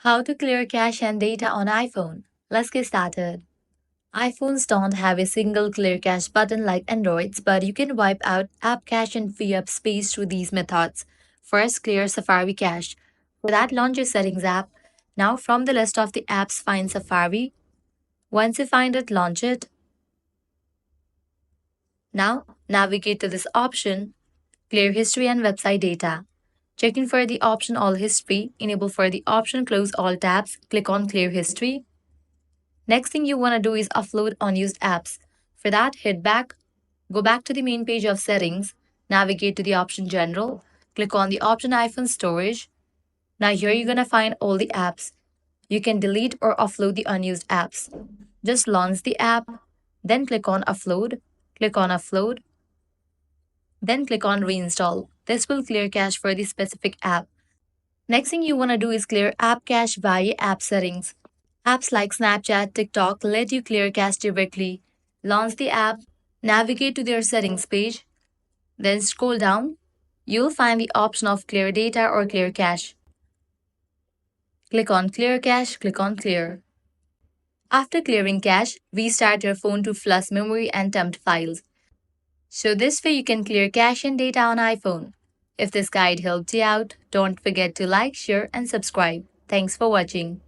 How to clear cache and data on iPhone. Let's get started. iPhones don't have a single clear cache button like Androids, but you can wipe out app cache and free up space through these methods. First, clear Safari cache. For that, launch your Settings app. Now, from the list of the apps, find Safari. Once you find it, launch it. Now, navigate to this option, Clear History and Website Data. Checking for the option All History, enable for the option Close All tabs, click on Clear History. Next thing you want to do is offload unused apps. For that, go back to the main page of settings, navigate to the option General, click on the option iPhone Storage. Now here you're going to find all the apps. You can delete or offload the unused apps. Just launch the app, then click on Offload, then click on Reinstall. This will clear cache for the specific app. Next thing you want to do is clear app cache via app settings. Apps like Snapchat, TikTok let you clear cache directly. Launch the app, navigate to their settings page, then scroll down. You'll find the option of clear data or clear cache. Click on clear cache, click on clear. After clearing cache, restart your phone to flush memory and tempt files. So this way you can clear cache and data on iPhone. If this guide helped you out, don't forget to like, share and subscribe. Thanks for watching.